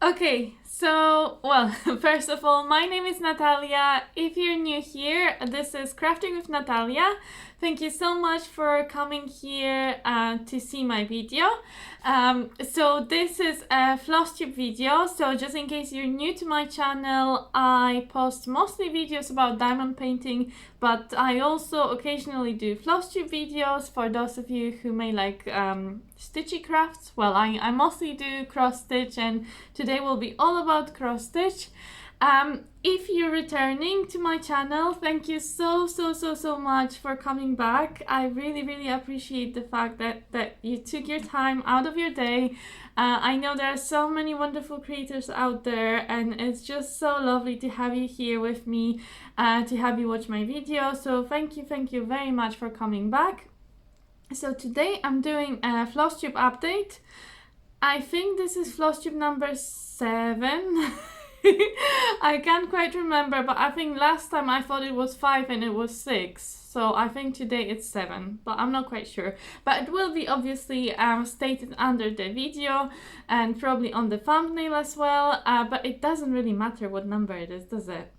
Okay, so, well, first of all, my name is Natalia. If you're new here, this is Crafting with Natalia. Thank you so much for coming here to see my video. So this is a Flosstube video, so just in case you're new to my channel, I post mostly videos about diamond painting, but I also occasionally do Flosstube videos for those of you who may like stitchy crafts. Well, I mostly do cross stitch, and today will be all about cross stitch. If you're returning to my channel, thank you so much for coming back. I really appreciate the fact that you took your time out of your day. I know there are so many wonderful creators out there, and it's just so lovely to have you here with me, to have you watch my video. So thank you very much for coming back. So today I'm doing a Flosstube update. I think this is Flosstube number 7. I can't quite remember, but I think last time I thought it was 5 and it was 6. So I think today it's 7, but I'm not quite sure. But it will be obviously stated under the video and probably on the thumbnail as well. But it doesn't really matter what number it is, does it?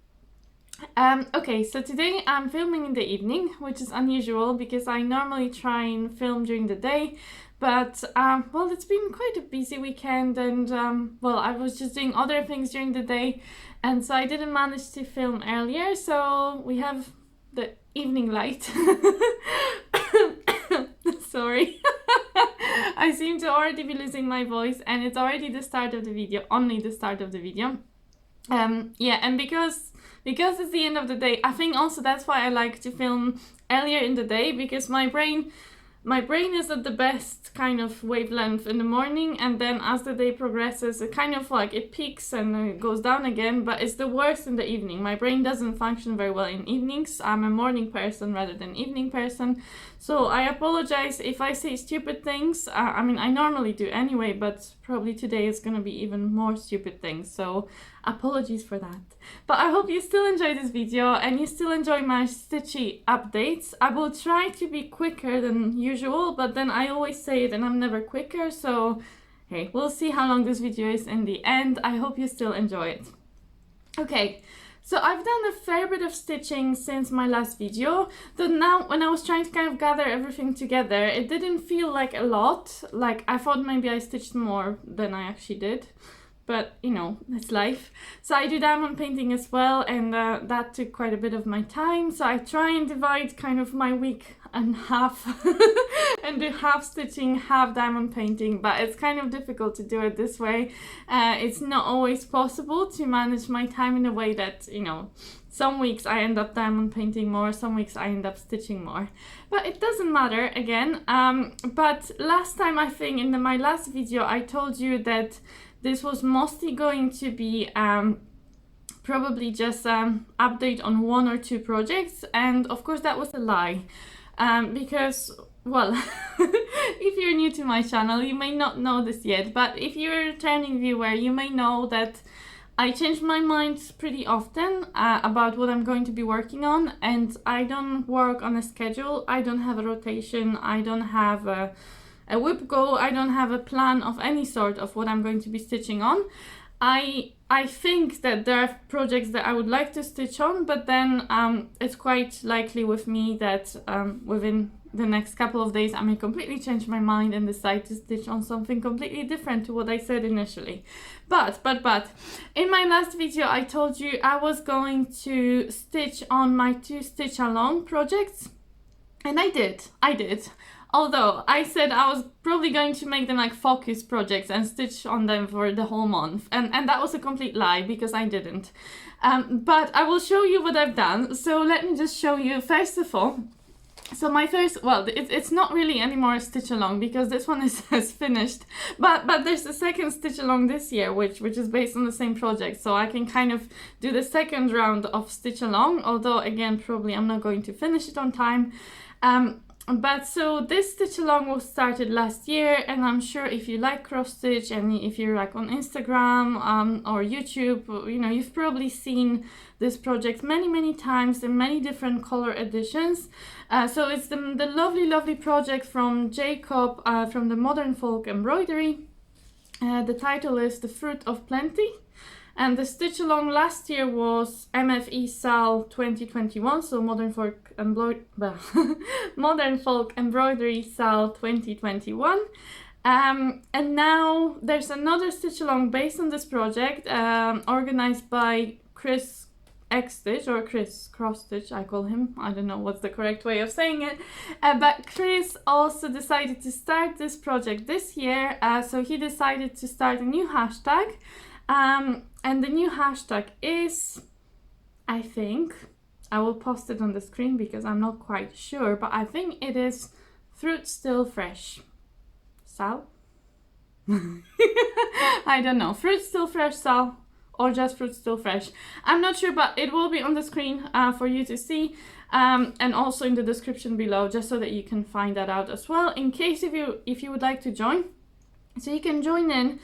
Okay, so today I'm filming in the evening, which is unusual because I normally try and film during the day. But, well, it's been quite a busy weekend, and, well, I was just doing other things during the day, and so I didn't manage to film earlier, so we have the evening light. Sorry. I seem to already be losing my voice, and it's already the start of the video, only the start of the video. Yeah, and because it's the end of the day, I think also that's why I like to film earlier in the day, because my brain is at the best kind of wavelength in the morning, and then as the day progresses it kind of like it peaks and it goes down again, but it's the worst in the evening. My brain doesn't function very well in evenings. I'm a morning person rather than evening person, so I apologize if I say stupid things. I mean, I normally do anyway, but probably today is gonna be even more stupid things, so apologies for that. But I hope you still enjoy this video and you still enjoy my stitchy updates. I will try to be quicker than usual, but then I always say it and I'm never quicker, so hey, we'll see how long this video is in the end. I hope you still enjoy it. Okay, so I've done a fair bit of stitching since my last video, though now when I was trying to kind of gather everything together, it didn't feel like a lot. Like, I thought maybe I stitched more than I actually did. But, you know, that's life. So I do diamond painting as well, and that took quite a bit of my time. So I try and divide kind of my week in half and do half stitching, half diamond painting, but it's kind of difficult to do it this way. It's not always possible to manage my time in a way that, you know, some weeks I end up diamond painting more, some weeks I end up stitching more. But it doesn't matter, again. But last time, I think, in my last video, I told you that this was mostly going to be probably just update on 1 or 2 projects, and of course that was a lie, because, well, if you're new to my channel you may not know this yet, but if you're a returning viewer you may know that I change my mind pretty often about what I'm going to be working on, and I don't work on a schedule. I don't have a rotation, I don't have a whip go, I don't have a plan of any sort of what I'm going to be stitching on. I think that there are projects that I would like to stitch on, but then it's quite likely with me that within the next couple of days I may completely change my mind and decide to stitch on something completely different to what I said initially. But in my last video I told you I was going to stitch on my 2 stitch along projects, and I did. Although I said I was probably going to make them like focus projects and stitch on them for the whole month, and that was a complete lie because I didn't. But I will show you what I've done. So let me just show you first of all. So my first, well, it's not really anymore a stitch along because this one is finished, but there's a second stitch along this year which is based on the same project, so I can kind of do the second round of stitch along, although again probably I'm not going to finish it on time. But so this stitch along was started last year, and I'm sure if you like cross stitch and if you're like on Instagram or YouTube, you know, you've probably seen this project many times in many different color editions. So it's the lovely project from Jacob from the Modern Folk Embroidery. The title is The Fruit of Plenty. And the stitch along last year was MFE Sal 2021, so Modern Folk Embroidery Sal 2021. And now there's another stitch along based on this project, organized by Chris X Stitch, or Chris Cross Stitch, I call him. I don't know what's the correct way of saying it. But Chris also decided to start this project this year, so he decided to start a new hashtag. And the new hashtag is, I think, I will post it on the screen because I'm not quite sure, but I think it is Fruit Still Fresh. Sal? I don't know. Fruit Still Fresh Sal, or just Fruit Still Fresh. I'm not sure, but it will be on the screen for you to see, and also in the description below, just so that you can find that out as well, in case if you would like to join. So you can join in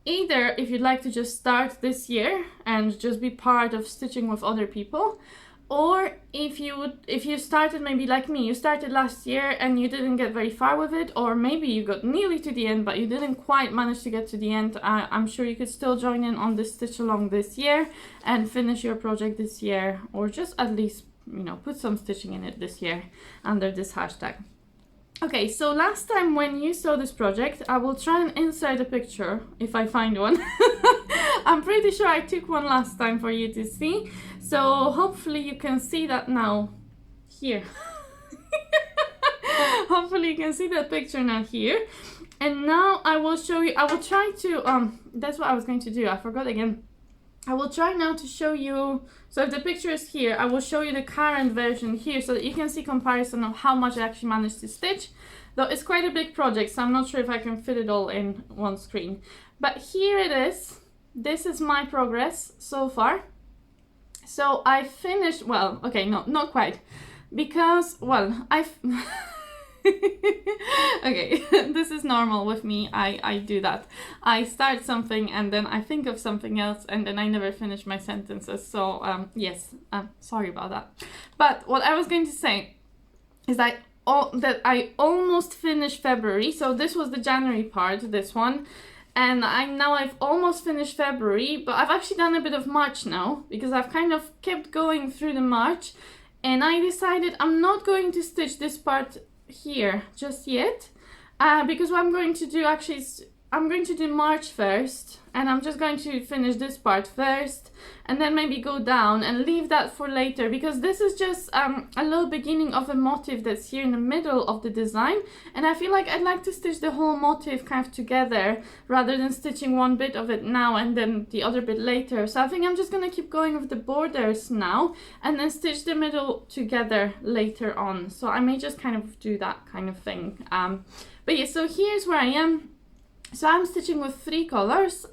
either if you'd like to just start this year and just be part of stitching with other people, or if you started maybe like me, you started last year and you didn't get very far with it, or maybe you got nearly to the end but you didn't quite manage to get to the end. I'm sure you could still join in on this stitch along this year and finish your project this year, or just at least, you know, put some stitching in it this year under this hashtag. Okay, so last time when you saw this project, I will try and insert a picture if I find one. I'm pretty sure I took one last time for you to see, so hopefully you can see that now here. Hopefully you can see that picture now here. And now I will show you, I will try to, that's what I was going to do, I forgot again. I will try now to show you, so if the picture is here, I will show you the current version here so that you can see comparison of how much I actually managed to stitch. Though it's quite a big project, so I'm not sure if I can fit it all in one screen. But here it is. This is my progress so far. So I finished, well, okay, no, not quite. Because, well, okay, this is normal with me. I do that. I start something and then I think of something else and then I never finish my sentences. So yes, sorry about that. But what I was going to say is that I almost finished February. So this was the January part, this one. And now I've almost finished February, but I've actually done a bit of March now because I've kind of kept going through the March, and I decided I'm not going to stitch this part here just yet, because what I'm going to do actually is I'm going to do March first, and I'm just going to finish this part first and then maybe go down and leave that for later, because this is just a little beginning of a motif that's here in the middle of the design, and I feel like I'd like to stitch the whole motif kind of together rather than stitching one bit of it now and then the other bit later. So I think I'm just going to keep going with the borders now and then stitch the middle together later on. So I may just kind of do that kind of thing. But yeah, so here's where I am. So I'm stitching with 3 colors.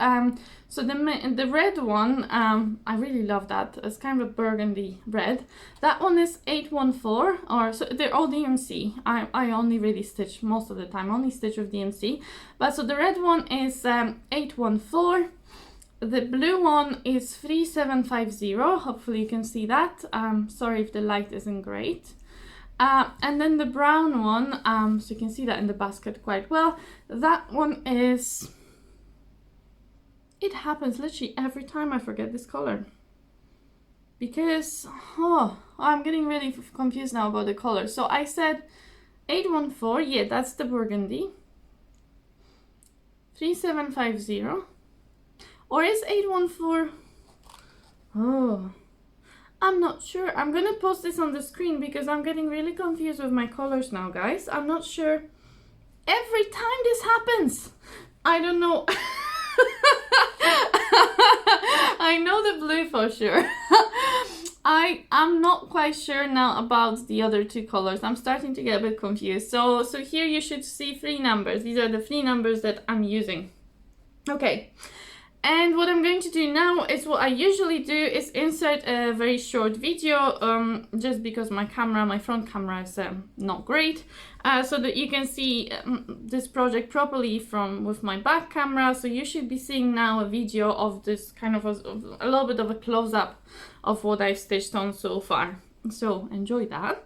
So the red one, I really love that. It's kind of a burgundy red. That one is 814, or so they're all DMC. I only really stitch most of the time, only stitch with DMC. But so the red one is 814. The blue one is 3750. Hopefully you can see that. Sorry if the light isn't great. And then the brown one, so you can see that in the basket quite well. That one is, it happens literally every time I forget this color. Because, I'm getting really confused now about the color. So I said 814, yeah, that's the burgundy. 3750. Or is 814, I'm not sure. I'm gonna post this on the screen because I'm getting really confused with my colors now, guys. I'm not sure. Every time this happens, I don't know. I know the blue for sure. I'm not quite sure now about the other 2 colors. I'm starting to get a bit confused. So here you should see 3 numbers. These are the 3 numbers that I'm using. Okay. And what I'm going to do now is what I usually do is insert a very short video, just because my front camera is not great, so that you can see this project properly with my back camera. So you should be seeing now a video of this kind of a little bit of a close-up of what I've stitched on so far. So enjoy that.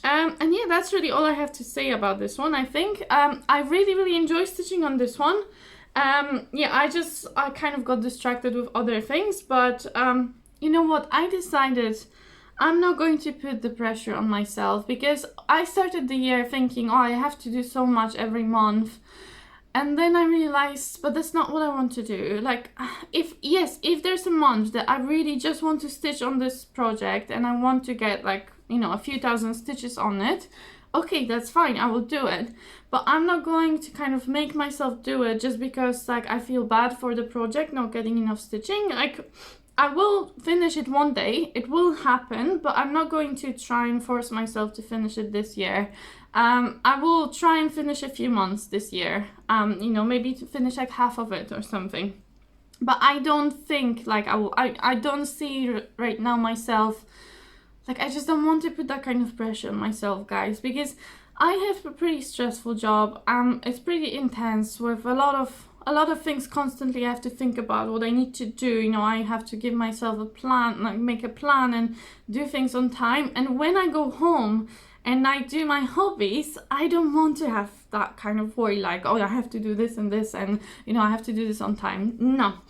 And yeah, that's really all I have to say about this one, I think. I really enjoy stitching on this one. Yeah, I kind of got distracted with other things, but you know what, I decided I'm not going to put the pressure on myself, because I started the year thinking, oh, I have to do so much every month. And then I realized, but that's not what I want to do. Like, if there's a month that I really just want to stitch on this project and I want to get like, you know, a few thousand stitches on it, okay, that's fine, I will do it. But I'm not going to kind of make myself do it just because like I feel bad for the project not getting enough stitching. Like, I will finish it one day, it will happen, but I'm not going to try and force myself to finish it this year. I will try and finish a few months this year, you know, maybe to finish like half of it or something. But I don't think like I don't see right now myself, like I just don't want to put that kind of pressure on myself, guys, because I have a pretty stressful job. It's pretty intense with a lot of things constantly I have to think about what I need to do. You know, I have to give myself a plan, like make a plan and do things on time. And when I go home and I do my hobbies, I don't want to have that kind of worry like, oh, I have to do this and this and, you know, I have to do this on time. No,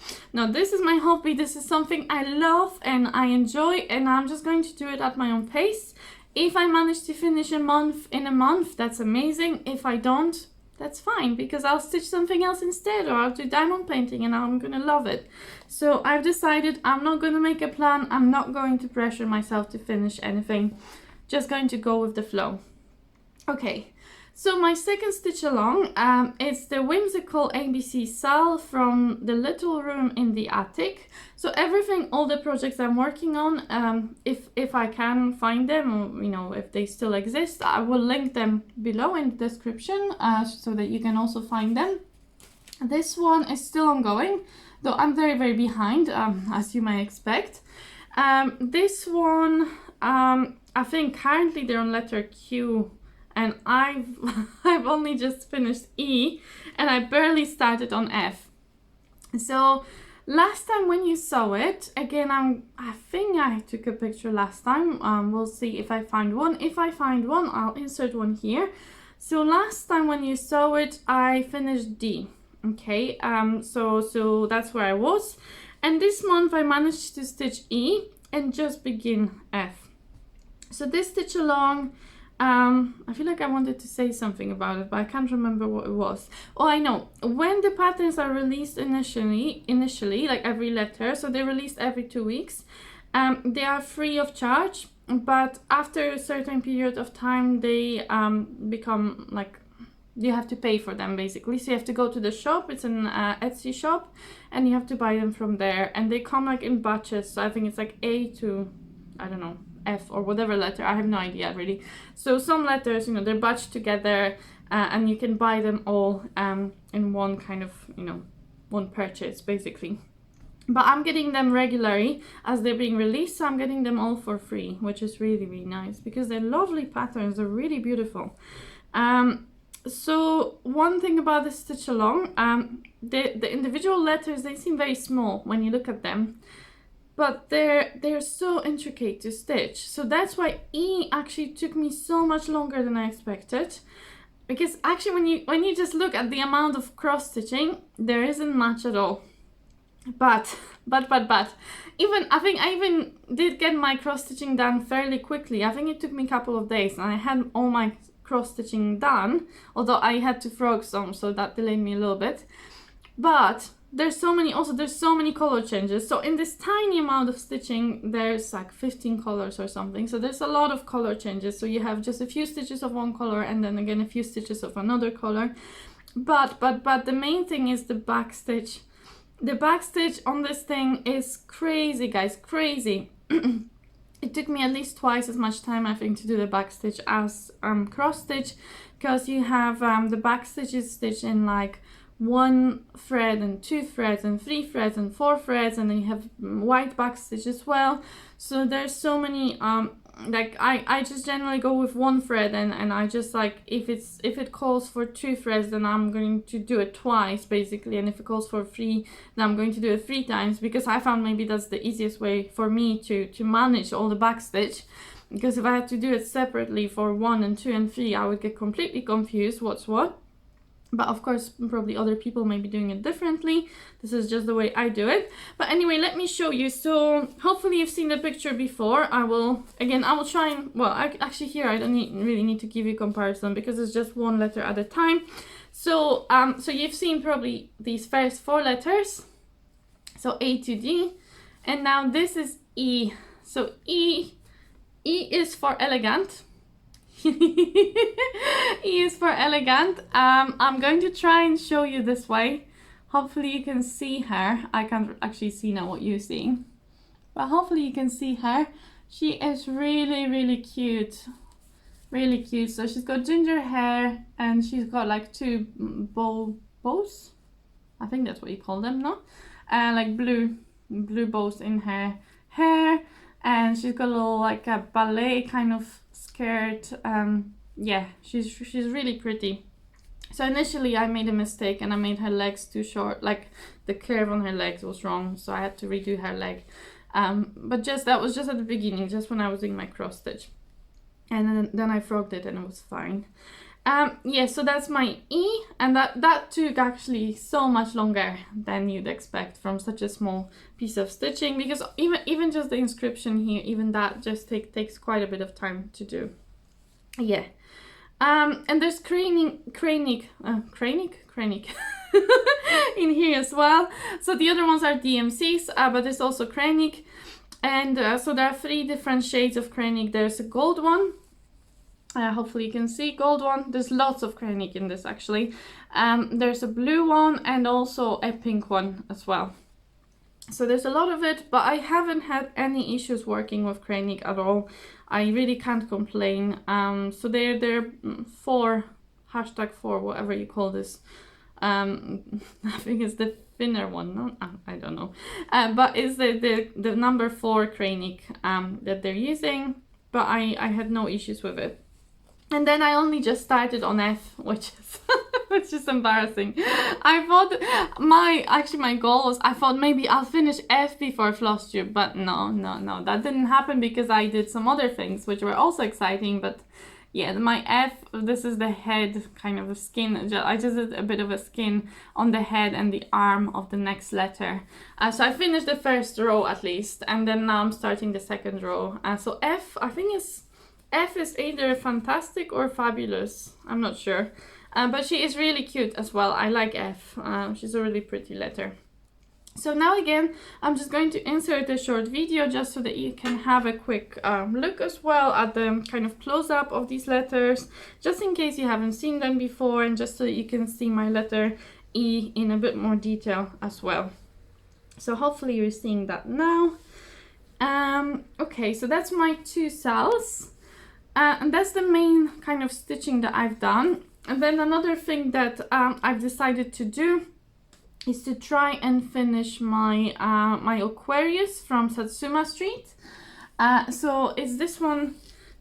this is my hobby. This is something I love and I enjoy, and I'm just going to do it at my own pace. If I manage to finish a month in a month, that's amazing. If I don't, that's fine, because I'll stitch something else instead, or I'll do diamond painting and I'm gonna love it. So I've decided I'm not gonna make a plan. I'm not going to pressure myself to finish anything. Just going to go with the flow. Okay, so my second stitch along is the whimsical ABC Sal from the little room in the attic. So everything, all the projects I'm working on, if I can find them, or you know, if they still exist, I will link them below in the description so that you can also find them. This one is still ongoing, though I'm very, very behind, as you may expect. This one, I think currently they're on letter Q, and I've only just finished E, and I barely started on F. So last time when you saw it, again, I think I took a picture last time. We'll see if I find one. If I find one, I'll insert one here. So last time when you saw it, I finished D. Okay, so that's where I was. And this month I managed to stitch E and just begin F. So this stitch along, I feel like I wanted to say something about it, but I can't remember what it was. Oh, I know. When the patterns are released initially, like every letter, so they're released every 2 weeks, they are free of charge, but after a certain period of time, they become like, you have to pay for them basically. So you have to go to the shop, it's an Etsy shop, and you have to buy them from there, and they come like in batches. So I think it's like A to, I don't know, F or whatever letter, I have no idea really. So some letters, you know, they're batched together and you can buy them all in one kind of, you know, one purchase basically. But I'm getting them regularly as they're being released, so I'm getting them all for free, which is really, really nice because they're lovely patterns, they're really beautiful. So one thing about the stitch along, the individual letters, they seem very small when you look at them, but they're so intricate to stitch. So that's why E actually took me so much longer than I expected, because actually when you just look at the amount of cross stitching, there isn't much at all. But even I think I even did get my cross stitching done fairly quickly. I think it took me a couple of days and I had all my cross stitching done, although I had to frog some, so that delayed me a little bit. But there's so many color changes. So in this tiny amount of stitching, there's like 15 colors or something. So there's a lot of color changes. So you have just a few stitches of one color and then again a few stitches of another color. But the main thing is the back stitch. The back stitch on this thing is crazy, guys, crazy. It took me at least twice as much time, I think, to do the back stitch as cross stitch, because you have the back stitch is stitched in like 1 thread and 2 threads and 3 threads and 4 threads, and then you have white back stitch as well. So there's so many like I just generally go with 1 thread, and I just like, if it calls for 2 threads, then I'm going to do it twice basically, and if it calls for 3, then I'm going to do it 3 times, because I found maybe that's the easiest way for me to manage all the back stitch. Because if I had to do it separately for 1 and 2 and 3, I would get completely confused what's what. But of course, probably other people may be doing it differently. This is just the way I do it. But anyway, let me show you. So hopefully you've seen the picture before. I will try and, well, actually here I don't really need to give you comparison because it's just one letter at a time. So, so you've seen probably these first 4 letters. So A to D. And now this is E. So E is for elegant. E is for elegant. I'm going to try and show you this way. Hopefully you can see her. I can't actually see now what you're seeing, but hopefully you can see her. She is really cute, really cute. So she's got ginger hair and she's got like 2 bows. I think that's what you call them, no? Like blue bows in her hair, and she's got a little like a ballet kind of skirt. Yeah, she's really pretty. So initially I made a mistake and I made her legs too short, like the curve on her legs was wrong, so I had to redo her leg. But that was just at the beginning, just when I was doing my cross stitch, and then I frogged it and it was fine. Yeah, so that's my E, and that took actually so much longer than you'd expect from such a small piece of stitching, because even just the inscription here, even that just takes quite a bit of time to do. Yeah. And there's cranic in here as well. So the other ones are DMCs, but there's also cranic, and so there are 3 different shades of cranic. There's a gold one. Hopefully you can see gold one. There's lots of cranic in this actually. There's a blue one and also a pink one as well. So there's a lot of it, but I haven't had any issues working with cranic at all. I really can't complain. So they're 4, #4, whatever you call this. I think it's the thinner one, no? I don't know. But it's the number 4 cranic that they're using, but I had no issues with it. And then I only just started on F, which is embarrassing. I thought my goal was, I thought maybe I'll finish F before Flosstube, but no, that didn't happen because I did some other things which were also exciting. But yeah, my F, this is the head kind of a skin. I just did a bit of a skin on the head and the arm of the next letter. So I finished the first row at least, and then now I'm starting the second row. So F, I think F is either fantastic or fabulous. I'm not sure. But she is really cute as well. I like F. She's a really pretty letter. So now again, I'm just going to insert a short video just so that you can have a quick look as well at the kind of close-up of these letters, just in case you haven't seen them before, and just so that you can see my letter E in a bit more detail as well. So hopefully you're seeing that now. Okay, so that's my 2 cells. And that's the main kind of stitching that I've done. And then another thing that I've decided to do is to try and finish my my Aquarius from Satsuma Street. So it's this one.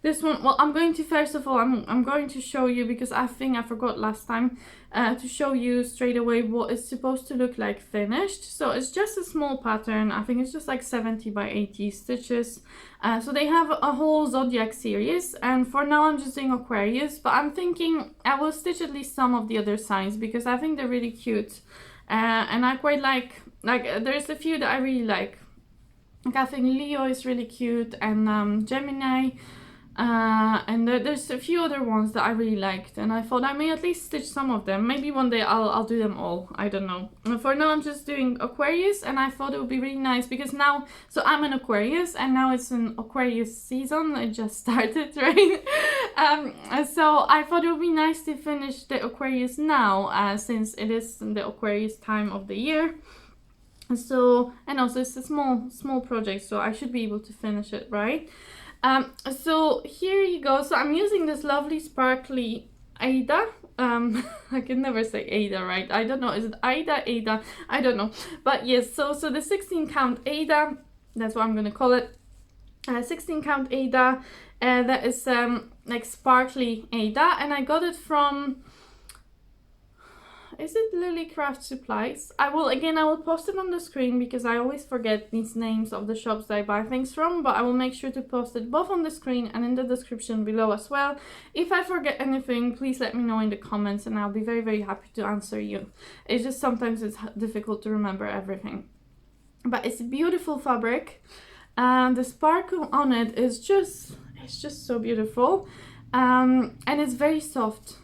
Well, I'm going to, first of all, I'm going to show you, because I think I forgot last time to show you straight away what it's supposed to look like finished. So it's just a small pattern. I think it's just like 70 by 80 stitches. So they have a whole zodiac series, and for now I'm just doing Aquarius, but I'm thinking I will stitch at least some of the other signs because I think they're really cute. And I quite like there's a few that I really like. Like I think Leo is really cute, and Gemini. And there's a few other ones that I really liked, and I thought I may at least stitch some of them. Maybe one day I'll do them all, I don't know. For now I'm just doing Aquarius, and I thought it would be really nice because now, so I'm an Aquarius and now it's an Aquarius season, it just started, right? So I thought it would be nice to finish the Aquarius now, since it is the Aquarius time of the year. So, and also it's a small project, so I should be able to finish it, right? So here you go. So I'm using this lovely sparkly aida. I can never say aida, right? I don't know. Is it aida? I don't know. But yes, so the 16 count aida, that's what I'm gonna call it. 16 count aida. That is like sparkly aida, and I got it from is it LilyCraftSupplies? I will post it on the screen because I always forget these names of the shops that I buy things from, but I will make sure to post it both on the screen and in the description below as well. If I forget anything, please let me know in the comments and I'll be very, very happy to answer you. It's just sometimes it's difficult to remember everything. But it's a beautiful fabric and the sparkle on it is just, it's just so beautiful. And it's very soft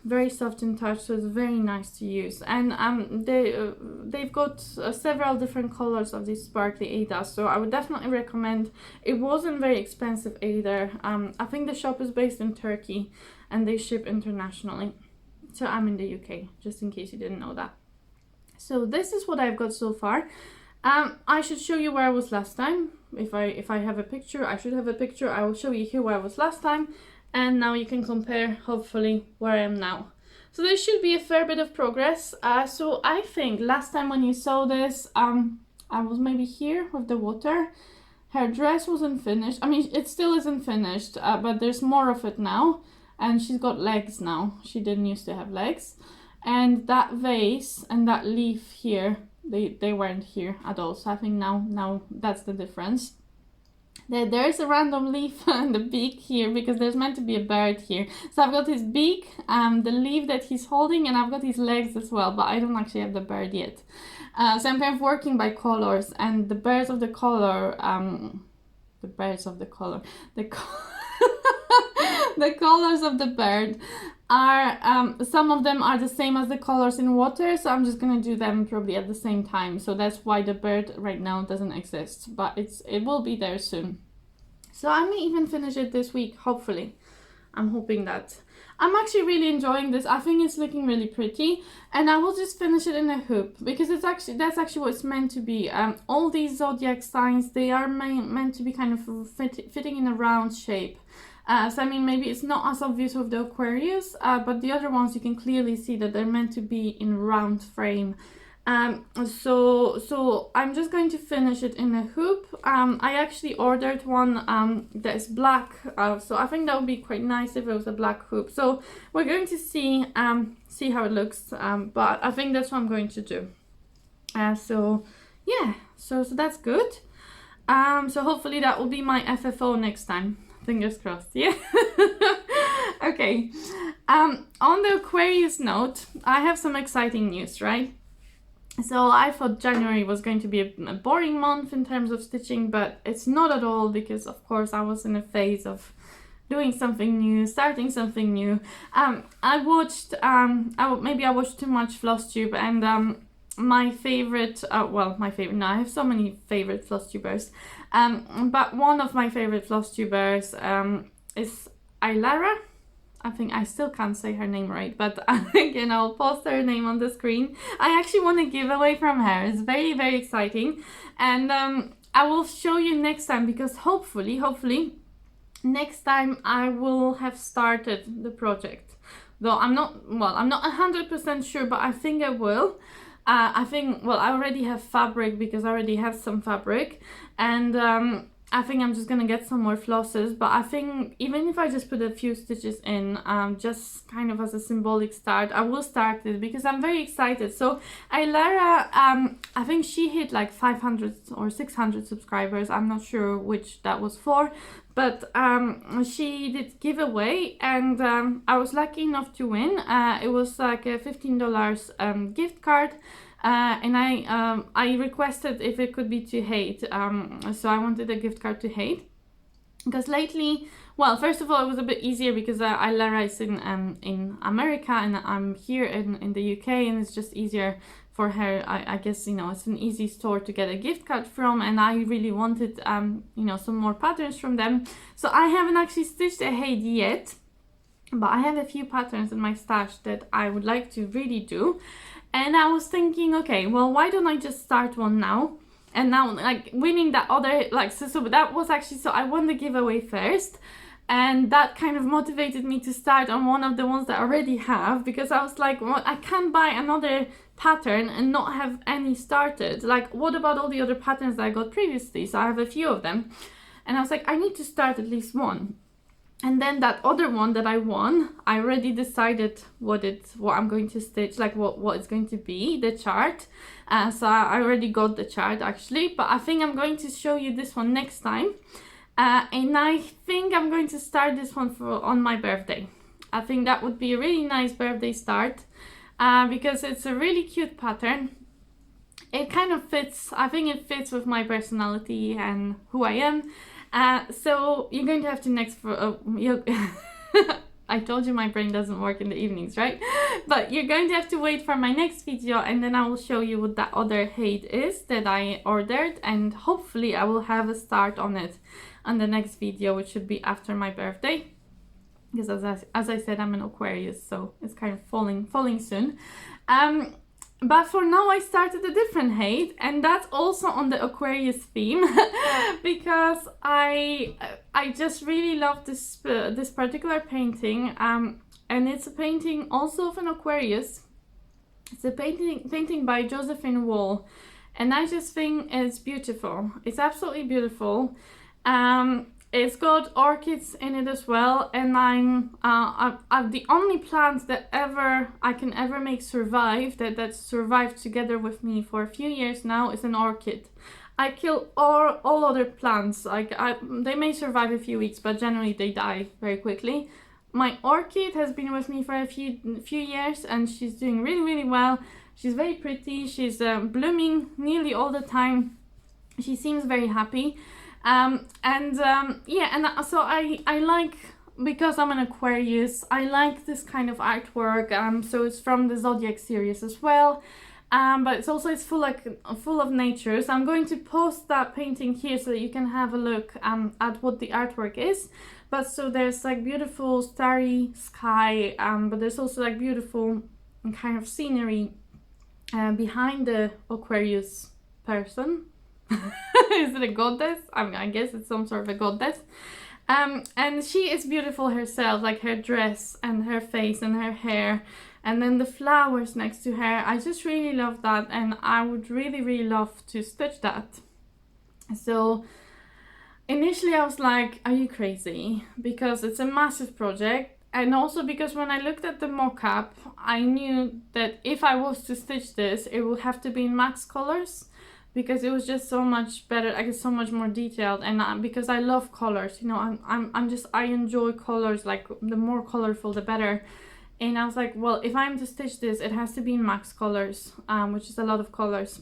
in touch, so it's very nice to use. And they've got several different colors of this sparkly aida, so I would definitely recommend. It wasn't very expensive either. I think the shop is based in Turkey and they ship internationally. So I'm in the UK, just in case you didn't know that. So this is what I've got so far. I should show you where I was last time. If I have a picture, I should have a picture. I will show you here where I was last time. And now you can compare, hopefully, where I am now. So there should be a fair bit of progress. So I think last time when you saw this, I was maybe here with the water. Her dress wasn't finished. I mean, it still isn't finished, but there's more of it now. And she's got legs now. She didn't used to have legs. And that vase and that leaf here, they weren't here at all. So I think now that's the difference. There is a random leaf and the beak here because there's meant to be a bird here. So I've got his beak, the leaf that he's holding, and I've got his legs as well, but I don't actually have the bird yet. So I'm kind of working by colors, and the birds of the color, the colors of the bird are, some of them are the same as the colors in water, so I'm just gonna do them probably at the same time. So that's why the bird right now doesn't exist, but it will be there soon. So I may even finish it this week, hopefully. I'm hoping that. I'm actually really enjoying this. I think it's looking really pretty, and I will just finish it in a hoop because that's actually what it's meant to be. All these zodiac signs, they are meant to be kind of fitting in a round shape. So I mean, maybe it's not as obvious with the Aquarius, but the other ones you can clearly see that they're meant to be in round frame. So I'm just going to finish it in a hoop. I actually ordered one that is black, so I think that would be quite nice if it was a black hoop. So we're going to see how it looks, but I think that's what I'm going to do. So yeah, so that's good. So hopefully that will be my FFO next time. Fingers crossed, yeah. Okay, on the Aquarius note, I have some exciting news, right? So I thought January was going to be a boring month in terms of stitching, but it's not at all because, of course, I was in a phase of doing something new, starting something new. I watched too much Flosstube, and my favorite, no, I have so many favorite Flosstubers, but one of my favorite Flosstubers is Ilara. I think I still can't say her name right, but again, I'll post her name on the screen. I actually want a giveaway from her. It's very, very exciting. And I will show you next time because hopefully, next time I will have started the project. Though I'm not 100% sure, but I think I will. I already have fabric because I already have some fabric. And I think I'm just gonna get some more flosses, but I think even if I just put a few stitches in, just kind of as a symbolic start, I will start it because I'm very excited. So Ilara, I think she hit like 500 or 600 subscribers. I'm not sure which that was for, but she did giveaway, and I was lucky enough to win. It was like a $15 gift card. And I requested if it could be to Hate, so I wanted a gift card to Hate because lately, well, first of all, it was a bit easier because Ilara is in America and I'm here in the UK, and it's just easier for her. I guess, you know, it's an easy store to get a gift card from, and I really wanted you know, some more patterns from them. So I haven't actually stitched a Hate yet, but I have a few patterns in my stash that I would like to really do. And I was thinking, okay, well, why don't I just start one now? And now, like, winning that other, like, so that was actually, so I won the giveaway first. And that kind of motivated me to start on one of the ones that I already have, because I was like, well, I can't buy another pattern and not have any started. Like, what about all the other patterns that I got previously? So I have a few of them. And I was like, I need to start at least one. And then that other one that I won, I already decided what I'm going to stitch, like what it's going to be, the chart. So I already got the chart actually, but I think I'm going to show you this one next time. And I think I'm going to start this one on my birthday. I think that would be a really nice birthday start, because it's a really cute pattern. It kind of fits, I think it fits with my personality and who I am. So you're going to have to next for I told you my brain doesn't work in the evenings, right? But you're going to have to wait for my next video, and then I will show you what that other hat is that I ordered, and hopefully I will have a start on it on the next video, which should be after my birthday, because as I said, I'm an Aquarius, so it's kind of falling soon. But for now I started a different hat, and that's also on the Aquarius theme because I just really love this particular painting, and it's a painting also of an Aquarius. It's a painting by Josephine, and I just think it's beautiful. It's absolutely beautiful. It's got orchids in it as well, and I'm the only plant that I can ever make survive, that survived together with me for a few years now, is an orchid. I kill all other plants, like they may survive a few weeks, but generally they die very quickly. My orchid has been with me for a few years, and she's doing really well. She's very pretty. She's blooming nearly all the time. She seems very happy. So I like, because I'm an Aquarius, I like this kind of artwork. So it's from the Zodiac series as well, but it's full of nature. So I'm going to post that painting here so that you can have a look at what the artwork is. But so there's like beautiful starry sky, but there's also like beautiful kind of scenery behind the Aquarius person. Is it a goddess? I mean, I guess it's some sort of a goddess. And she is beautiful herself, like her dress and her face and her hair, and then the flowers next to her. I just really love that, and I would really love to stitch that. So initially I was like, are you crazy? Because it's a massive project, and also because when I looked at the mock-up, I knew that if I was to stitch this, it would have to be in max colors, because it was just so much better, I guess, so much more detailed. And because I love colors, you know, I enjoy colors, like the more colorful the better. And I was like, well, if I'm to stitch this, it has to be in max colors, which is a lot of colors.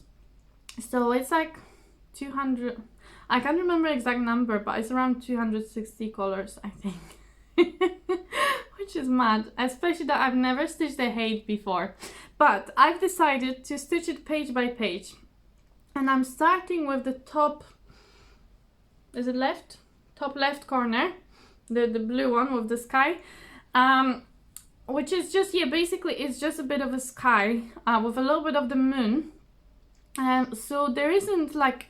So it's like 200, I can't remember the exact number, but it's around 260 colors, I think. Which is mad, especially that I've never stitched a hat before. But I've decided to stitch it page by page. And I'm starting with the top, is it left? Top left corner, the blue one with the sky, which is just, yeah, basically it's just a bit of a sky with a little bit of the moon. So there isn't like,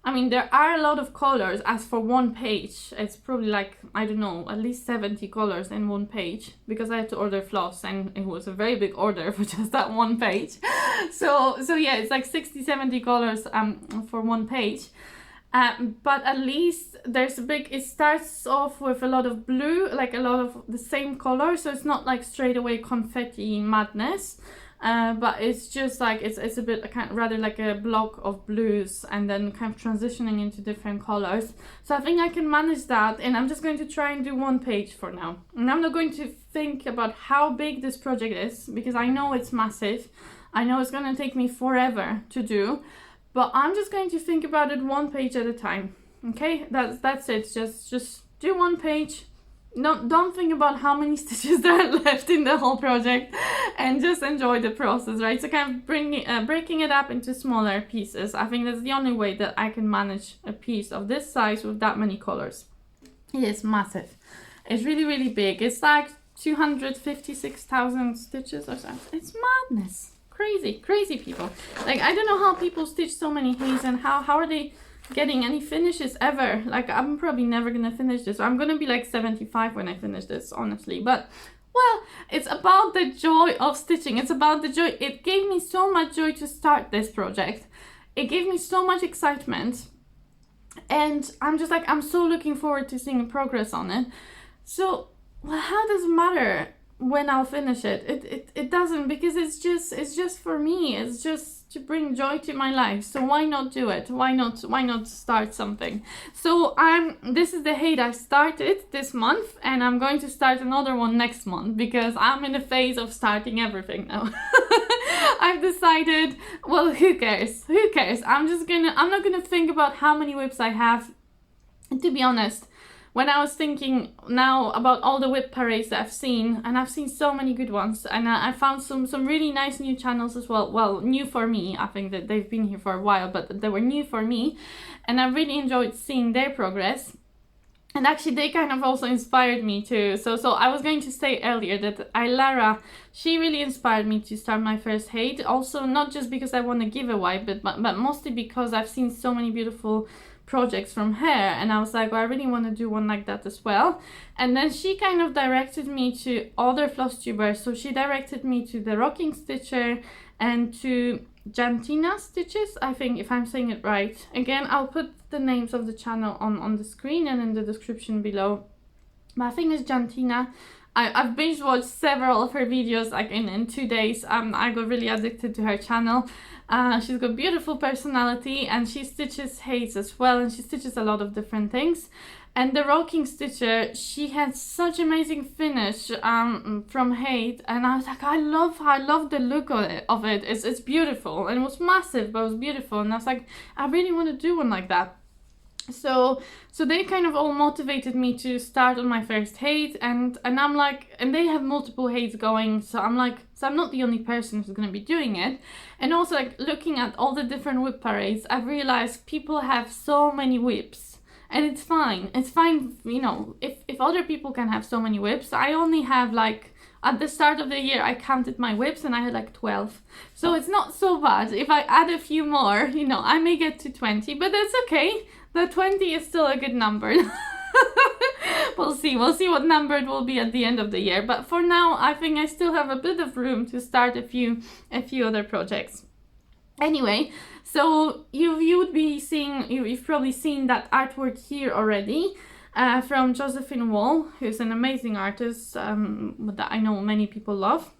I mean, there are a lot of colors. As for one page, it's probably like, I don't know, at least 70 colors in one page, because I had to order floss, and it was a very big order for just that one page. So yeah, it's like 60-70 colors for one page. But at least there's a big, it starts off with a lot of blue, like a lot of the same color, so it's not like straight away confetti madness. But it's just like, it's a bit kind of rather like a block of blues, and then kind of transitioning into different colors. So I think I can manage that, and I'm just going to try and do one page for now. And I'm not going to think about how big this project is, because I know it's massive. I know it's going to take me forever to do, but I'm just going to think about it one page at a time. Okay, that's it. Just do one page. Don't think about how many stitches there are left in the whole project, and just enjoy the process, right? So kind of breaking it up into smaller pieces. I think that's the only way that I can manage a piece of this size with that many colors. It is massive. It's really big. It's like 256,000 stitches or something. It's madness. Crazy people. Like, I don't know how people stitch so many hats, and how are they getting any finishes ever. Like, I'm probably never gonna finish this. I'm gonna be like 75 when I finish this, honestly. But, well, it's about the joy of stitching. It's about the joy. It gave me so much joy to start this project. It gave me so much excitement, and I'm just like, I'm so looking forward to seeing progress on it. So well, how does it matter when I'll finish it? It doesn't, because it's just for me. It's just to bring joy to my life. So why not do it? Why not start something? So this is the hate I started this month, and I'm going to start another one next month, because I'm in a phase of starting everything now. I've decided, well, who cares? Who cares? I'm not gonna think about how many whips I have. And to be honest, when I was thinking now about all the whip parades that I've seen, and I've seen so many good ones, and I found some really nice new channels as well. Well, new for me. I think that they've been here for a while, but they were new for me, and I really enjoyed seeing their progress. And actually, they kind of also inspired me too. So I was going to say earlier that Lara, she really inspired me to start my first hate. Also, not just because I won a giveaway, but mostly because I've seen so many beautiful projects from her, and I was like, well, I really want to do one like that as well. And then she kind of directed me to other Flosstubers. So she directed me to the Rocking Stitcher and to Jantina Stitches, I think, if I'm saying it right. Again, I'll put the names of the channel on the screen and in the description below. But I think it's Jantina. I've binge watched several of her videos like in 2 days. I got really addicted to her channel. She's got beautiful personality, and she stitches hates as well, and she stitches a lot of different things. And the Rocking Stitcher, she had such amazing finish from hate, and I was like, I love the look of it. It's beautiful, and it was massive, but it was beautiful, and I was like, I really want to do one like that. So they kind of all motivated me to start on my first hate, and I'm like, and they have multiple hates going, so I'm like, so I'm not the only person who's going to be doing it. And also, like, looking at all the different whip parades, I've realized people have so many whips, and it's fine, you know, if other people can have so many whips. I only have, like, at the start of the year I counted my whips and I had like 12, so it's not so bad. If I add a few more, you know, I may get to 20, but that's okay. The 20 is still a good number. We'll see what number it will be at the end of the year, but for now I think I still have a bit of room to start a few other projects. Anyway, so you've probably seen that artwork here already, from Josephine Wall, who's an amazing artist that I know many people love.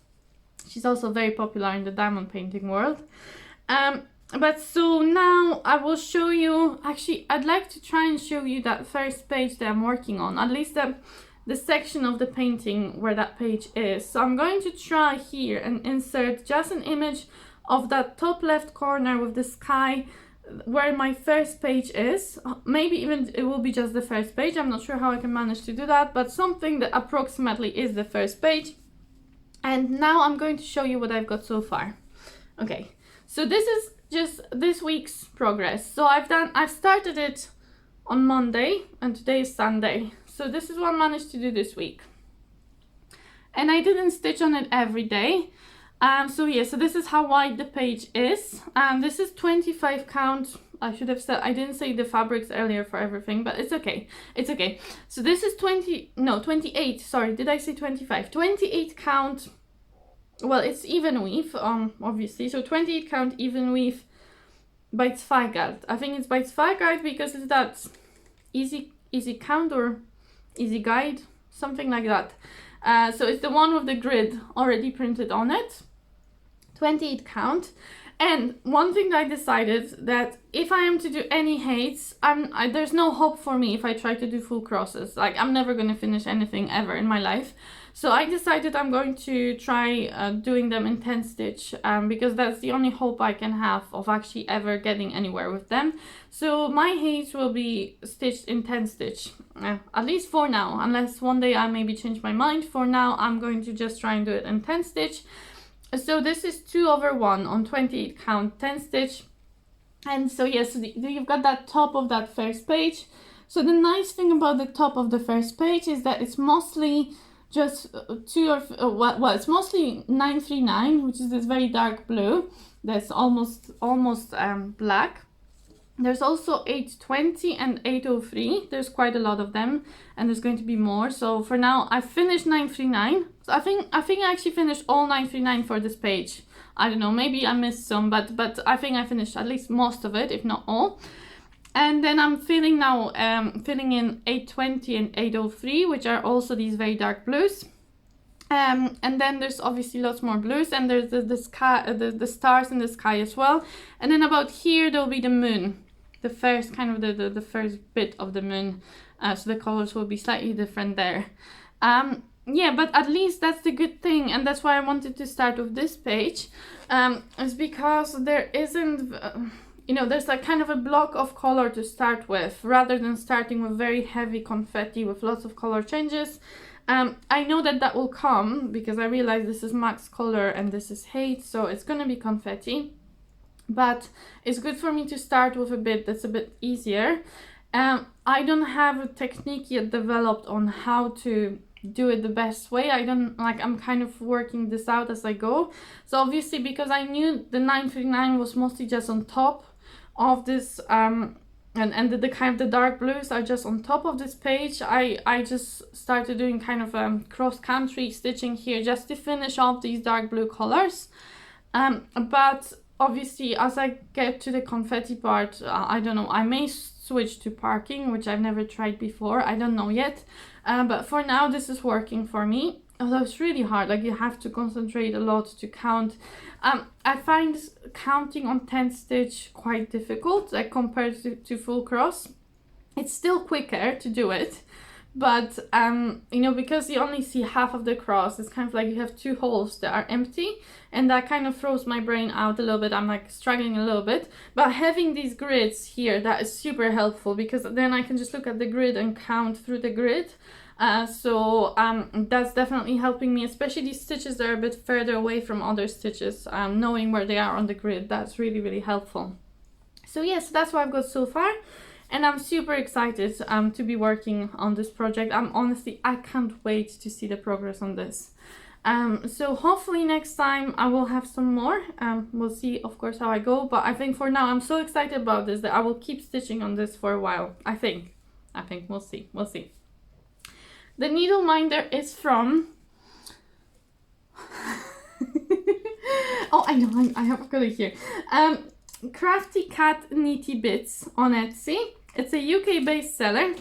She's also very popular in the diamond painting world. But so now I will show you, actually I'd like to try and show you that first page that I'm working on, at least the section of the painting where that page is. So I'm going to try here and insert just an image of that top left corner with the sky where my first page is. Maybe even it will be just the first page. I'm not sure how I can manage to do that, but something that approximately is the first page. And now I'm going to show you what I've got so far. Okay, so this is just this week's progress. So I've started it on Monday and today is Sunday. So this is what I managed to do this week. And I didn't stitch on it every day. So this is how wide the page is. This is 25 count. I should have said, I didn't say the fabrics earlier for everything, but it's okay. It's okay. So this is 28. Sorry, did I say 25? 28 count. Well, it's even weave, obviously. So 28 count even weave by Zweigart. I think it's by Zweigart because it's that easy count or easy guide, something like that. So it's the one with the grid already printed on it. 28 count. And one thing that I decided, that if I am to do any hates, there's no hope for me if I try to do full crosses. Like, I'm never going to finish anything ever in my life. So I decided I'm going to try doing them in 10 stitch, because that's the only hope I can have of actually ever getting anywhere with them. So my hates will be stitched in 10 stitch, at least for now, unless one day I maybe change my mind. For now, I'm going to just try and do it in 10 stitch. So this is 2/1 on 28 count 10 stitch. And so yes, you've got that top of that first page. So the nice thing about the top of the first page is that it's mostly just it's mostly 939, which is this very dark blue that's almost black. There's also 820 and 803. There's quite a lot of them, and there's going to be more. So for now, I finished 939. So I think I actually finished all 939 for this page. I don't know, maybe I missed some, but I think I finished at least most of it, if not all. And then I'm filling now, filling in 820 and 803, which are also these very dark blues. And then there's obviously lots more blues, and there's the sky, the stars in the sky as well. And then about here there'll be the moon, the first kind of the first bit of the moon. So the colors will be slightly different there. Yeah, but at least that's the good thing, and that's why I wanted to start with this page, is because there isn't, you know, there's like kind of a block of color to start with, rather than starting with very heavy confetti with lots of color changes. I know that that will come, because I realize this is max color and this is hate, so it's gonna be confetti. But it's good for me to start with a bit that's a bit easier. I don't have a technique yet developed on how to do it the best way. I'm kind of working this out as I go. So obviously, because I knew the 939 was mostly just on top of this, and the kind of the dark blues are just on top of this page, I just started doing kind of cross-country stitching here just to finish off these dark blue colors. But obviously, as I get to the confetti part, I don't know, I may switch to parking, which I've never tried before. I don't know yet. But for now, this is working for me. Although it's really hard, like you have to concentrate a lot to count. I find counting on 10 stitch quite difficult, like compared to full cross. It's still quicker to do it, but you know, because you only see half of the cross, it's kind of like you have two holes that are empty, and that kind of throws my brain out a little bit. I'm like struggling a little bit, but having these grids here, that is super helpful, because then I can just look at the grid and count through the grid. So that's definitely helping me, especially these stitches that are a bit further away from other stitches. Knowing where they are on the grid, that's really, really helpful. So yes, that's what I've got so far, and I'm super excited to be working on this project. I can't wait to see the progress on this. So hopefully next time I will have some more. We'll see, of course, how I go, but I think for now I'm so excited about this that I will keep stitching on this for a while. I think we'll see. The needle minder is from oh, I know, I have got it here. CraftyCatKnittyBits on Etsy. It's a UK based seller,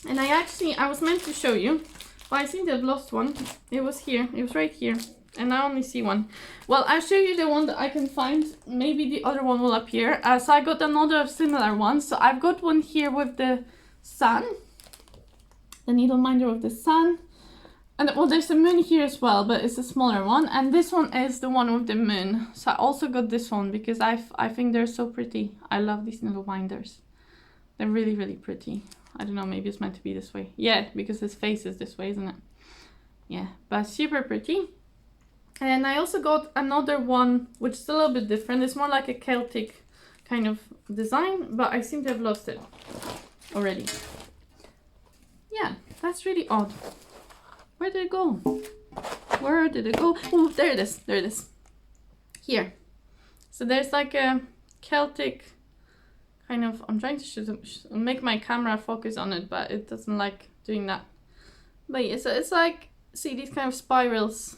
and I was meant to show you, but I seem to have lost one. It was here, it was right here, and I only see one. Well, I'll show you the one that I can find. Maybe the other one will appear. So I got another similar one. So I've got one here with the sun, the needle minder of the sun, and well, there's a moon here as well, but it's a smaller one, and this one is the one with the moon. So I also got this one because I think they're so pretty. I love these needle minders. They're really, really pretty. I don't know, maybe it's meant to be this way. Yeah, because his face is this way, isn't it? Yeah, but super pretty. And I also got another one which is a little bit different. It's more like a Celtic kind of design, but I seem to have lost it already. Yeah, that's really odd. Where did it go? Where did it go? Oh, there it is. There it is. Here. So there's like a Celtic kind of... I'm trying to make my camera focus on it, but it doesn't like doing that. But yeah, so it's like... See these kind of spirals.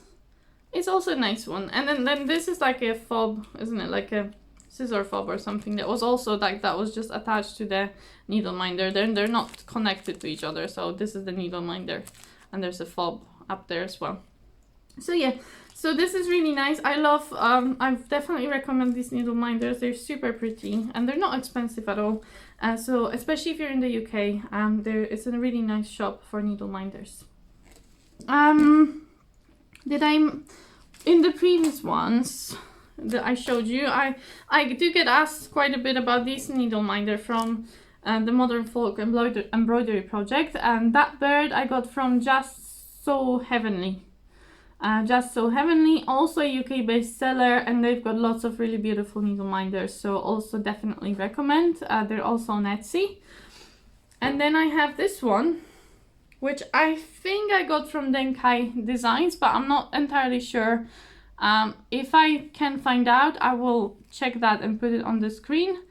It's also a nice one. And then this is like a fob, isn't it? Like a scissor fob or something that was also like that was just attached to the needle minder. They're not connected to each other, so this is the needle minder, and there's a fob up there as well. So yeah, so this is really nice. I love I definitely recommend these needle minders. They're super pretty and they're not expensive at all, so especially if you're in the UK, it's a really nice shop for needle minders. In the previous ones that I showed you, I do get asked quite a bit about this needle minder from the Modern Folk Embroidery project, and that bird I got from Just So Heavenly. Just So Heavenly, also a UK based seller, and they've got lots of really beautiful needle minders, so also definitely recommend. They're also on Etsy. And then I have this one, which I think I got from Denkai Designs, but I'm not entirely sure. If I can find out, I will check that and put it on the screen.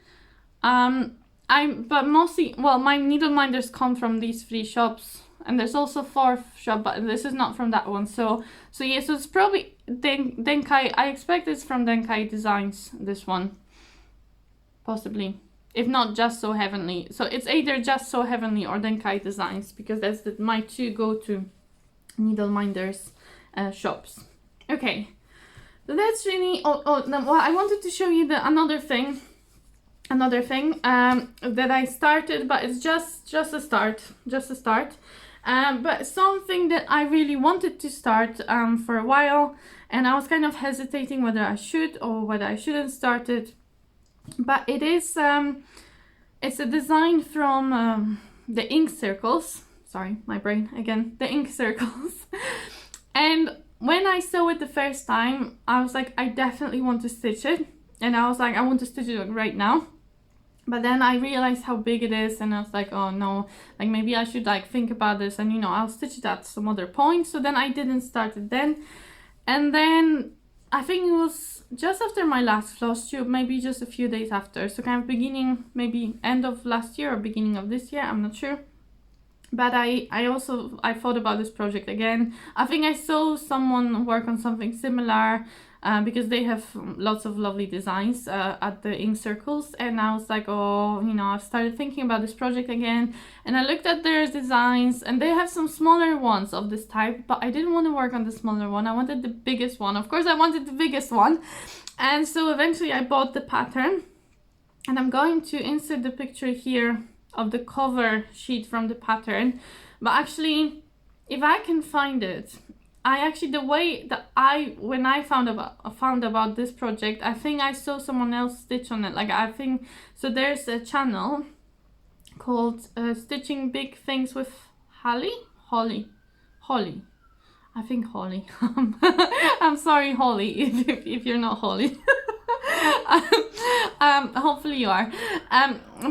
But mostly, well, my needle minders come from these 3 shops, and there's also 4th shop, but this is not from that one. So yeah, so it's probably Denkai. I expect it's from Denkai Designs, this one, possibly. if not Just So Heavenly. So it's either Just So Heavenly or then Kai Designs, because that's my two go-to needleminders shops. Okay, so that's really, well, I wanted to show you another thing that I started, but it's just a start, but something that I really wanted to start for a while, and I was kind of hesitating whether I should or whether I shouldn't start it. But it is it's a design from the ink circles. Sorry, my brain again. The ink circles. And when I saw it the first time, I was like, I definitely want to stitch it. And I was like, I want to stitch it right now. But then I realized how big it is, and I was like, oh no, like maybe I should like think about this, and you know, I'll stitch it at some other point. So then I didn't start it then. And then I think it was just after my last Flosstube, maybe just a few days after. So kind of beginning, maybe end of last year or beginning of this year, I'm not sure. But I thought about this project again. I think I saw someone work on something similar because they have lots of lovely designs at the ink circles. And I was like, oh, you know, I've started thinking about this project again. And I looked at their designs, and they have some smaller ones of this type, but I didn't want to work on the smaller one. I wanted the biggest one. Of course, I wanted the biggest one. And so eventually I bought the pattern, and I'm going to insert the picture here of the cover sheet from the pattern. But actually, if I can find it, the way that when I found about this project, I think I saw someone else stitch on it. Like I think, so there's a channel called Stitching Big Things with Holly. I think Holly. I'm sorry, Holly, if you're not Holly. Hopefully you are.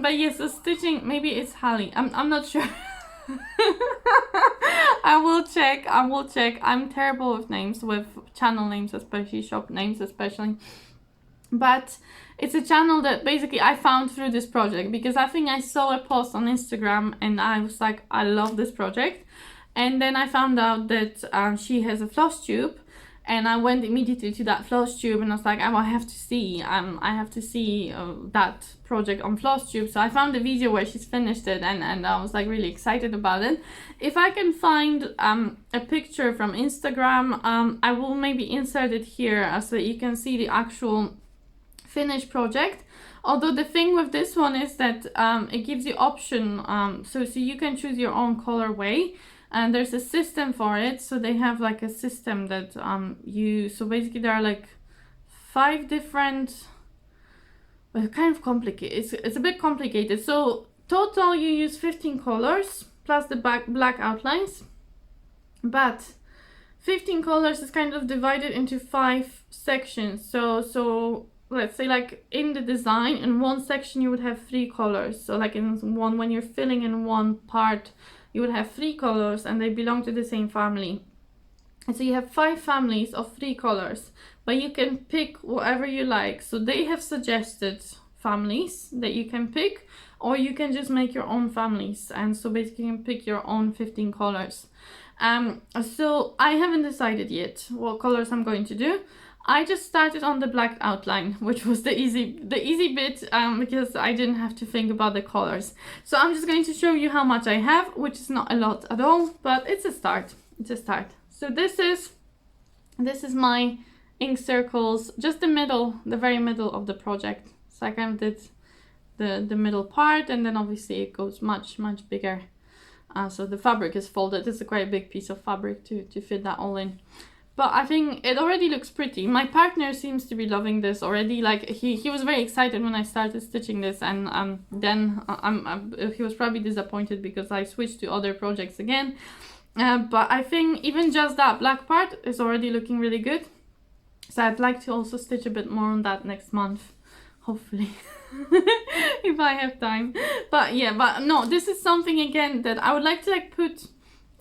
But yes, so stitching, maybe it's Holly. I'm not sure. I will check. I'm terrible with names, with channel names especially, shop names especially. But it's a channel that basically I found through this project, because I think I saw a post on Instagram and I was like, I love this project. And then I found out that she has a Flosstube, and I went immediately to that Flosstube and I was like, oh, I have to see that project on Flosstube. So I found the video where she's finished it, and I was like really excited about it. If I can find a picture from Instagram, I will maybe insert it here so that you can see the actual finished project. Although the thing with this one is that it gives you option, so you can choose your own colorway. And there's a system for it, so they have like a system that so basically there are like 5 different, well, kind of complicated, it's a bit complicated. So total you use 15 colors plus the black outlines, but 15 colors is kind of divided into 5 sections. So let's say like in the design, in one section you would have 3 colors. So like in one, when you're filling in one part, you would have 3 colors, and they belong to the same family. And so you have 5 families of 3 colors, but you can pick whatever you like. So they have suggested families that you can pick, or you can just make your own families. And so basically you can pick your own 15 colors. So I haven't decided yet what colors I'm going to do. I just started on the black outline, which was the easy bit, because I didn't have to think about the colors. So I'm just going to show you how much I have, which is not a lot at all, but it's a start. So this is my ink circles, just the very middle of the project. So I kind of did the middle part, and then obviously it goes much bigger. So the fabric is folded. It's a quite big piece of fabric to fit that all in. But I think it already looks pretty. My partner seems to be loving this already. Like he was very excited when I started stitching this, and then he was probably disappointed because I switched to other projects again. But I think even just that black part is already looking really good. So I'd like to also stitch a bit more on that next month, hopefully, if I have time. But yeah, but no, this is something again that I would like to like put,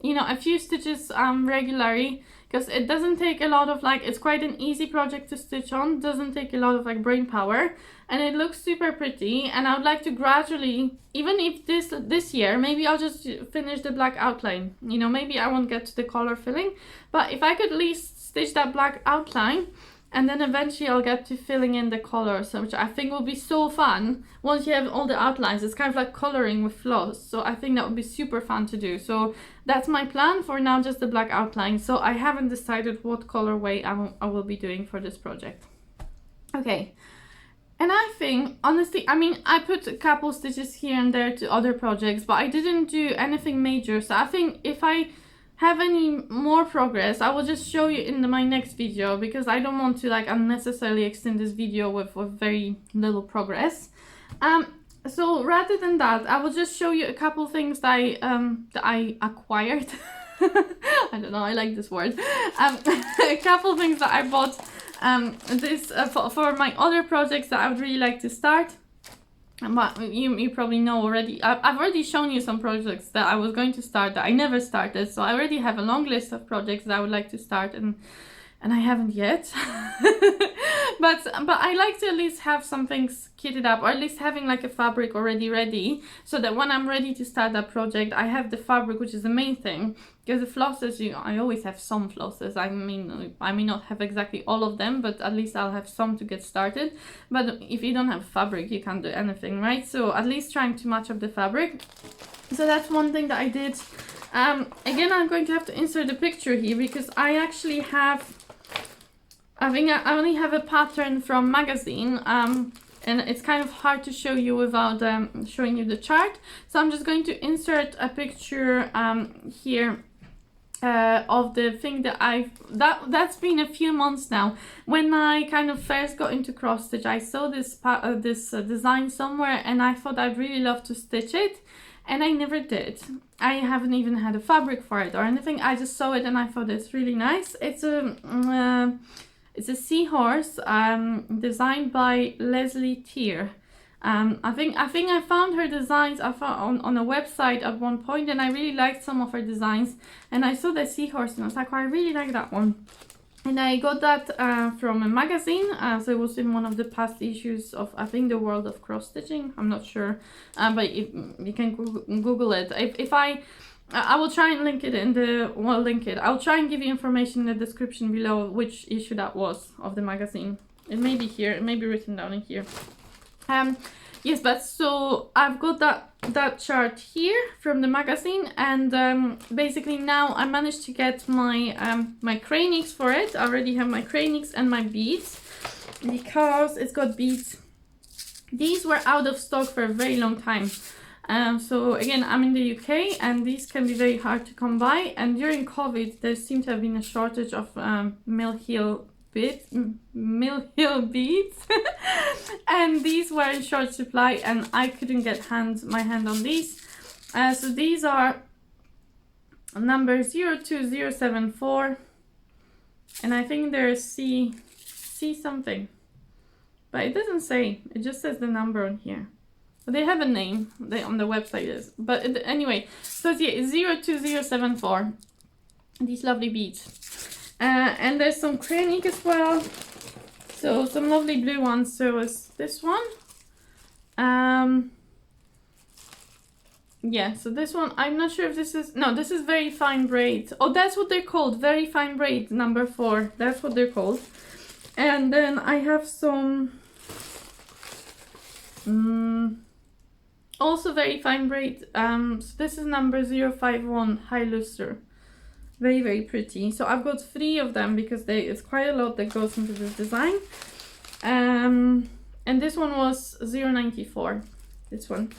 you know, a few stitches regularly. Because it doesn't take a lot of it's quite an easy project to stitch on, doesn't take a lot of brain power, and it looks super pretty. And I would like to gradually, even if this year, maybe I'll just finish the black outline, you know, maybe I won't get to the color filling, but if I could at least stitch that black outline, and then eventually I'll get to filling in the colors, which I think will be so fun once you have all the outlines. It's kind of like coloring with floss, so I think that would be super fun to do. So that's my plan for now, just the black outline. So I haven't decided what colorway I will be doing for this project. Okay. And I think, honestly, I mean, I put a couple stitches here and there to other projects, but I didn't do anything major. So I think if I have any more progress, I will just show you in my next video, because I don't want to like unnecessarily extend this video with very little progress. So rather than that, I will just show you a couple things that I acquired. I don't know, I like this word. A couple things that I bought for my other projects that I would really like to start. But you probably know already, I've already shown you some projects that I was going to start that I never started. So I already have a long list of projects that I would like to start, and I haven't yet. but I like to at least have some things kitted up, or at least having like a fabric already ready, so that when I'm ready to start that project, I have the fabric, which is the main thing. Because the flosses, I always have some flosses. I mean, I may not have exactly all of them, but at least I'll have some to get started. But if you don't have fabric, you can't do anything, right? So at least trying to match up the fabric. So that's one thing that I did. Again, I'm going to have to insert a picture here, because I actually have, I think I only have a pattern from magazine, and it's kind of hard to show you without showing you the chart. So I'm just going to insert a picture here of the thing that that's been a few months now. When I kind of first got into cross stitch, I saw this design somewhere, and I thought I'd really love to stitch it, and I never did. I haven't even had a fabric for it or anything. I just saw it and I thought it's really nice. It's a seahorse designed by Lesley Teare. I think I found her designs on a website at one point, and I really liked some of her designs, and I saw the seahorse and I was like, oh, I really like that one. And I got that from a magazine, so it was in one of the past issues of, I think, the World of Cross Stitching. I'm not sure, but you can Google it. I will try and link it in the, well, link it. I'll try and give you information in the description below which issue that was of the magazine. It may be here, it may be written down in here. Yes, but so I've got that chart here from the magazine, and basically now I managed to get my my cranix for it. I already have my cranix and my beads, because it's got beads. These were out of stock for a very long time. So again, I'm in the UK, and these can be very hard to come by, and during COVID there seemed to have been a shortage of mill heel beads and these were in short supply, and I couldn't get my hand on these. So these are number 02074, and I think they're C something, but it doesn't say, it just says the number on here. But they have a name, on the website is, but anyway, so it's 02074, these lovely beads. And there's some cranix as well, so some lovely blue ones. So it's this one, yeah, so this one, I'm not sure if this is, no, this is very fine braid. Oh, that's what they're called, very fine braid, number 4, that's what they're called. And then I have some also very fine braid, so this is number 051, high luster. Very, very pretty. So I've got 3 of them, because it's quite a lot that goes into this design. And this one was 094, this one.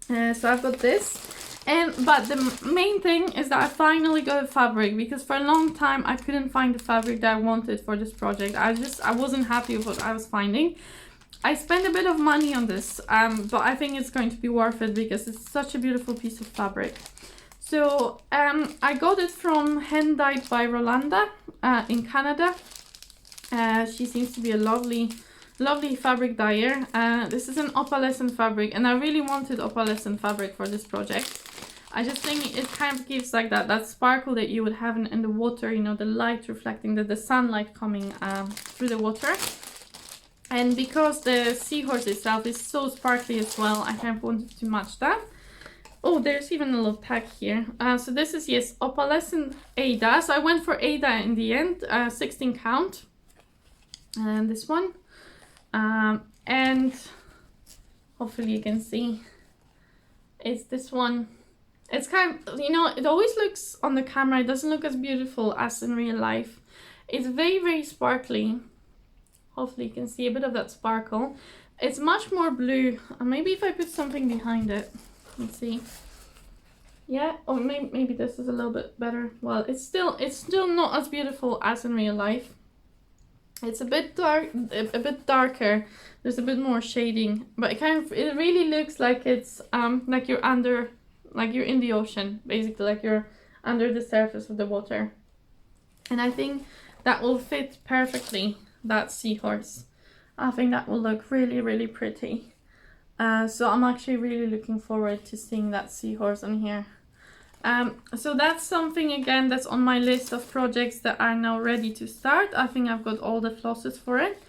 So I've got this. But the main thing is that I finally got a fabric, because for a long time I couldn't find the fabric that I wanted for this project. I wasn't happy with what I was finding. I spent a bit of money on this, but I think it's going to be worth it, because it's such a beautiful piece of fabric. So I got it from HandDyedbyRolanda in Canada. She seems to be a lovely fabric dyer. This is an opalescent fabric, and I really wanted opalescent fabric for this project. I just think it kind of gives like that sparkle that you would have in the water, you know, the light reflecting, the sunlight coming through the water. And because the seahorse itself is so sparkly as well, I kind of wanted to match that. Oh, there's even a little tag here. So this is, yes, opalescent Aida. So I went for Aida in the end, 16 count. and this one, and hopefully you can see it's this one. It's kind of, you know, it always looks on the camera, it doesn't look as beautiful as in real life. It's very, very sparkly. Hopefully you can see a bit of that sparkle. It's much more blue. Maybe if I put something behind it, let's see. Yeah, or maybe this is a little bit better. Well, it's still not as beautiful as in real life. It's a bit dark, a bit darker. There's a bit more shading, but it really looks like it's like you're under, like you're in the ocean, basically, like you're under the surface of the water. And I think that will fit perfectly, that seahorse. I think that will look really, really pretty. So I'm actually really looking forward to seeing that seahorse on here. So that's something, again, that's on my list of projects that are now ready to start. I think I've got all the flosses for it.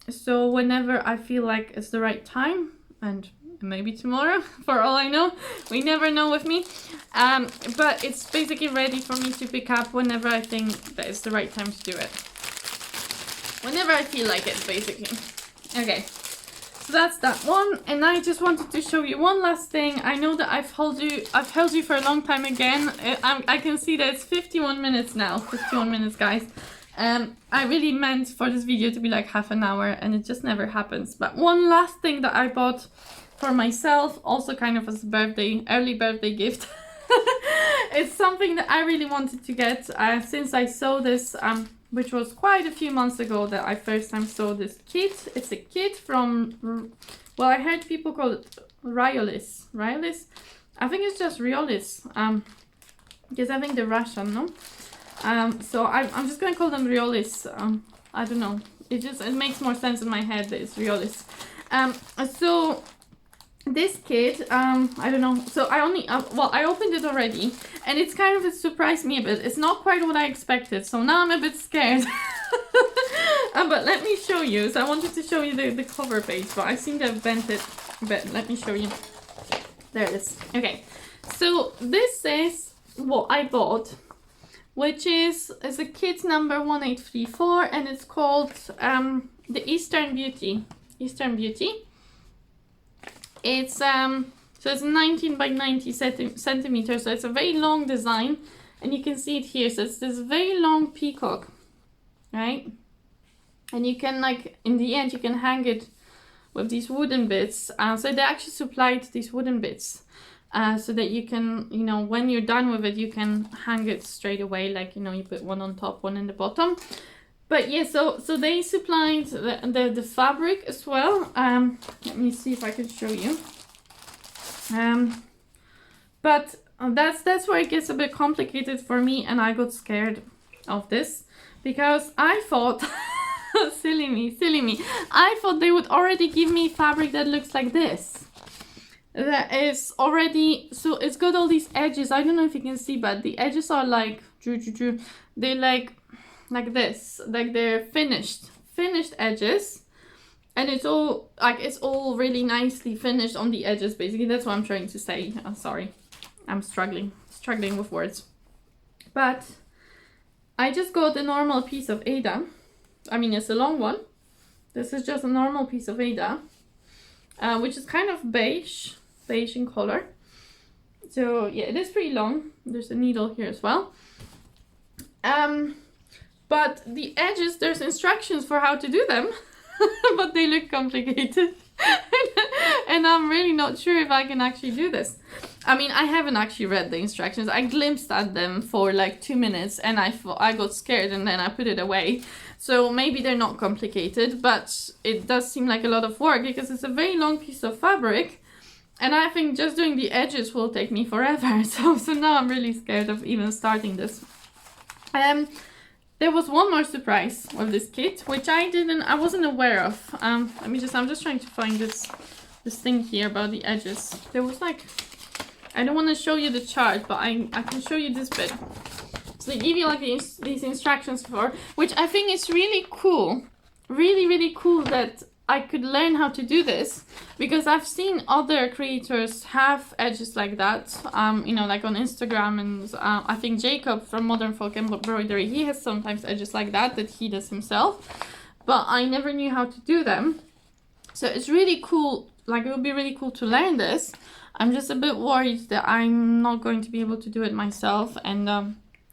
So whenever I feel like it's the right time, and maybe tomorrow, for all I know, we never know with me. But it's basically ready for me to pick up whenever I think that it's the right time to do it. Whenever I feel like it, basically. Okay. So that's that one, and I just wanted to show you one last thing. I know that I've held you for a long time again. I can see that it's 51 minutes now. 51 minutes, guys. I really meant for this video to be like half an hour, and it just never happens. But one last thing that I bought for myself, also kind of as a early birthday gift. It's something that I really wanted to get since I saw this, which was quite a few months ago that I first time saw this kit. It's a kit from, well, I heard people call it Riolis. Riolis? I think it's just Riolis, because I think they're Russian, no? So I'm just gonna call them Riolis. I don't know. It makes more sense in my head that it's Riolis. So this kit, I don't know. So I opened it already, and it's kind of, it surprised me a bit. It's not quite what I expected, so now I'm a bit scared. But let me show you. So I wanted to show you the cover page, but I seem to have bent it a bit. Let me show you. There it is. Okay, so this is what I bought, which is a kit number 1834, and it's called the Eastern Beauty. Eastern Beauty. It's so it's 19 by 90 centimeters, so it's a very long design, and you can see it here. So it's this very long peacock, right? And you can, like, in the end, you can hang it with these wooden bits. So they actually supplied these wooden bits, so that you can, you know, when you're done with it, you can hang it straight away. Like, you know, you put one on top, one in the bottom. But yeah, so they supplied the fabric as well. Let me see if I can show you. But that's where it gets a bit complicated for me, and I got scared of this because I thought, silly me, I thought they would already give me fabric that looks like this. That is already, so it's got all these edges. I don't know if you can see, but the edges are like, they're like this, like they're finished edges, and it's all really nicely finished on the edges. Basically, that's what I'm trying to say. Sorry, I'm struggling with words. But I just got a normal piece of aida. I mean, it's a long one. This is just a normal piece of aida, which is kind of beige in color. So yeah, it is pretty long. There's a needle here as well. But the edges, there's instructions for how to do them, but they look complicated. And I'm really not sure if I can actually do this. I mean, I haven't actually read the instructions. I glimpsed at them for like 2 minutes, and I got scared, and then I put it away. So maybe they're not complicated, but it does seem like a lot of work because it's a very long piece of fabric. And I think just doing the edges will take me forever. So now I'm really scared of even starting this. There was one more surprise with this kit, which I wasn't aware of. I'm just trying to find this thing here about the edges. There was like, I don't want to show you the chart, but I can show you this bit. So they give you like these instructions for, which I think is really cool. Really, really cool that I could learn how to do this, because I've seen other creators have edges like that, you know, like on Instagram, and I think Jacob from Modern Folk Embroidery, he has sometimes edges like that he does himself. but I never knew how to do them. So it's really cool, like it would be really cool to learn this. I'm just a bit worried that I'm not going to be able to do it myself, and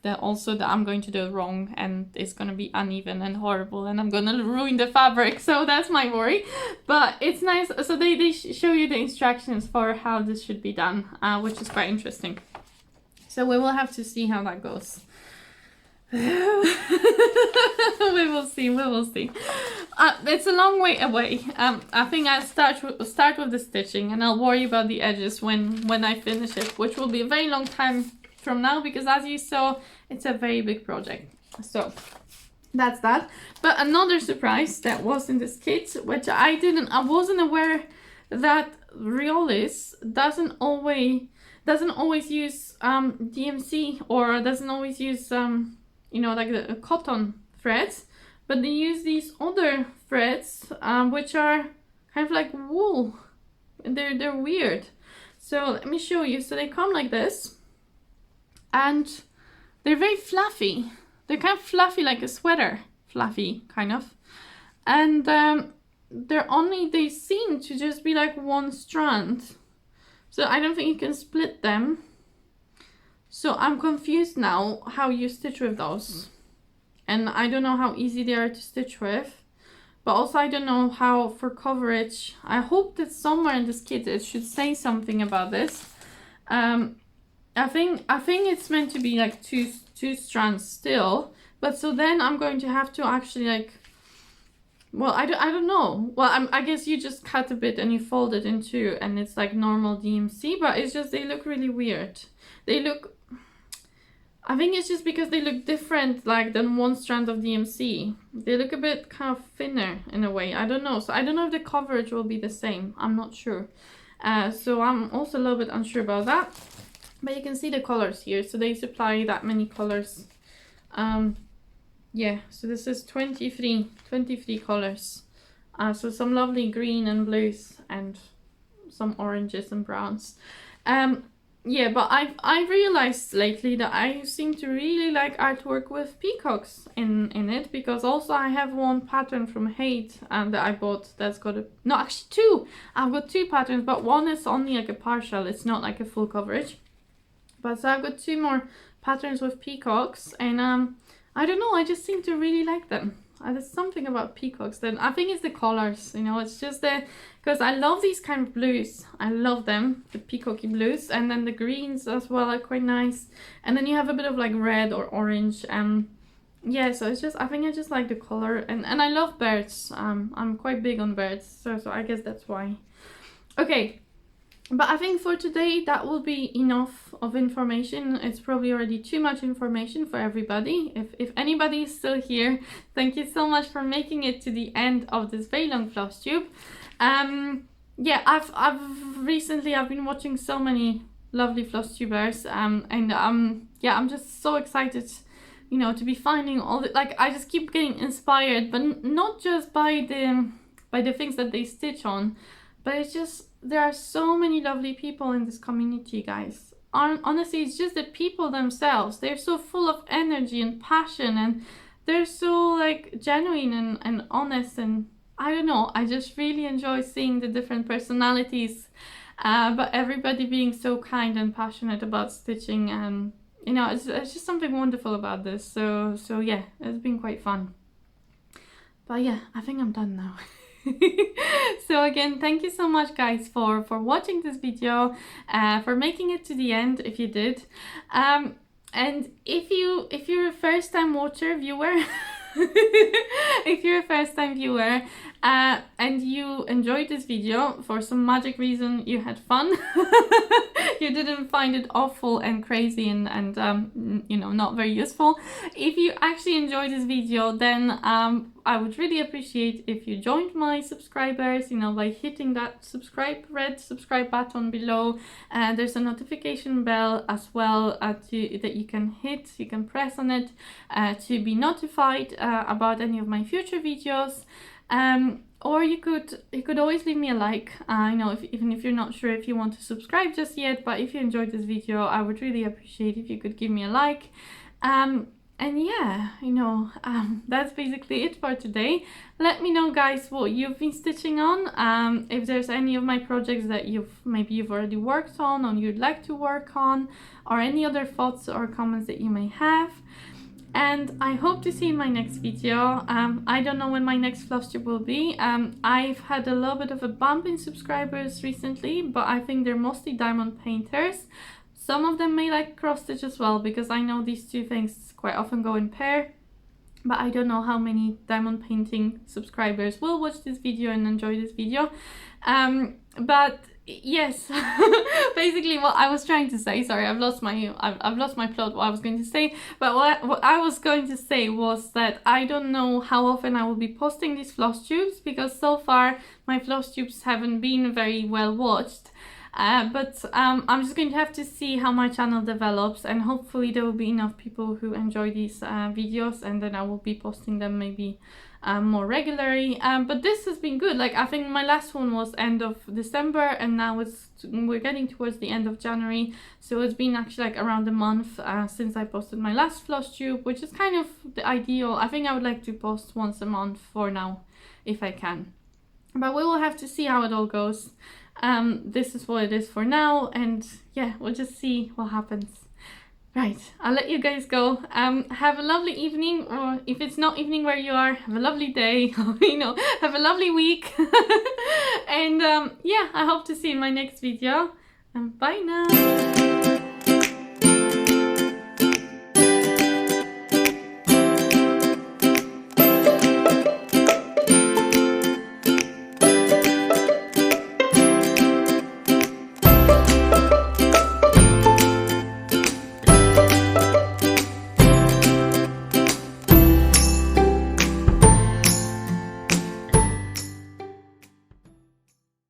that I'm going to do it wrong and it's going to be uneven and horrible and I'm going to ruin the fabric. So that's my worry, but it's nice. So they show you the instructions for how this should be done, which is quite interesting. So we will have to see how that goes. We will see. It's a long way away. I think I'll start with the stitching, and I'll worry about the edges when I finish it, which will be a very long time from now, because as you saw, it's a very big project. So that's that. But another surprise that was in this kit, which I wasn't aware that Riolis doesn't always use DMC, or doesn't always use you know, like the cotton threads, but they use these other threads, which are kind of like wool. They're weird. So let me show you. So they come like this, and they're very fluffy. They're kind of fluffy, like a sweater, fluffy kind of. And they seem to just be like one strand. So I don't think you can split them. So I'm confused now how you stitch with those. And I don't know how easy they are to stitch with. But also I don't know how for coverage. I hope that somewhere in this kit it should say something about this. I think it's meant to be like two strands still. But so then I'm going to have to actually like, well, I don't know. Well, I guess you just cut a bit and you fold it in two, and it's like normal DMC, but it's just they look really weird. I think it's just because they look different, like, than one strand of DMC. They look a bit kind of thinner in a way. I don't know. So I don't know if the coverage will be the same. I'm not sure. So I'm also a little bit unsure about that. But you can see the colors here. So they supply that many colors. Yeah, so this is 23 colors. So some lovely green and blues and some oranges and browns. Yeah, but I've realized lately that I seem to really like artwork with peacocks in it, because also I have one pattern from Haeven that I bought that's got no, actually two. I've got two patterns, but one is only like a partial. It's not like a full coverage. But so I've got two more patterns with peacocks, and I don't know, I just seem to really like them. There's something about peacocks that I think it's the colors, you know, it's just because I love these kind of blues. I love them, the peacocky blues, and then the greens as well are quite nice. And then you have a bit of like red or orange. Yeah, so it's just, I think I just like the color, and I love birds. I'm quite big on birds, so I guess that's why. Okay. But I think for today that will be enough of information. It's probably already too much information for everybody. If anybody is still here, thank you so much for making it to the end of this very long floss tube. Yeah, I've recently been watching so many lovely floss tubers, and yeah, I'm just so excited, you know, to be finding all the, like, I just keep getting inspired, but not just by the things that they stitch on, but it's just, there are so many lovely people in this community, guys. Honestly, it's just the people themselves. They're so full of energy and passion, and they're so like genuine and honest, and I don't know, I just really enjoy seeing the different personalities, but everybody being so kind and passionate about stitching, and you know, it's just something wonderful about this. So yeah, it's been quite fun. But yeah, I think I'm done now. So again, thank you so much, guys, for watching this video, for making it to the end if you did, and if you're a first-time viewer if you're a first-time viewer and you enjoyed this video, for some magic reason you had fun, you didn't find it awful and crazy and you know, not very useful. If you actually enjoyed this video, then I would really appreciate if you joined my subscribers, you know, by hitting that red subscribe button below. There's a notification bell as well that you can hit, you can press on it to be notified about any of my future videos. Or you could always leave me a like, you know, even if you're not sure if you want to subscribe just yet, but if you enjoyed this video, I would really appreciate if you could give me a like. And yeah, you know, that's basically it for today. Let me know, guys, what you've been stitching on. If there's any of my projects that maybe you've already worked on or you'd like to work on, or any other thoughts or comments that you may have. And I hope to see you in my next video. I don't know when my next Flosstube will be. I've had a little bit of a bump in subscribers recently, but I think they're mostly diamond painters. Some of them may like cross stitch as well, because I know these two things quite often go in pair. But I don't know how many diamond painting subscribers will watch this video and enjoy this video. But yes, basically what I was trying to say, sorry, I've lost my plot, what I was going to say, but what I was going to say was that I don't know how often I will be posting these floss tubes, because so far my floss tubes haven't been very well watched. But I'm just going to have to see how my channel develops, and hopefully there will be enough people who enjoy these videos, and then I will be posting them maybe more regularly. But this has been good. Like, I think my last one was end of December, and now we're getting towards the end of January, so it's been actually like around a month since I posted my last floss tube, which is kind of the ideal. I think I would like to post once a month for now, if I can, but we will have to see how it all goes. This is what it is for now, and yeah, we'll just see what happens. Right, I'll let you guys go. Have a lovely evening, or if it's not evening where you are, have a lovely day, you know, have a lovely week. And yeah, I hope to see you in my next video. Bye now.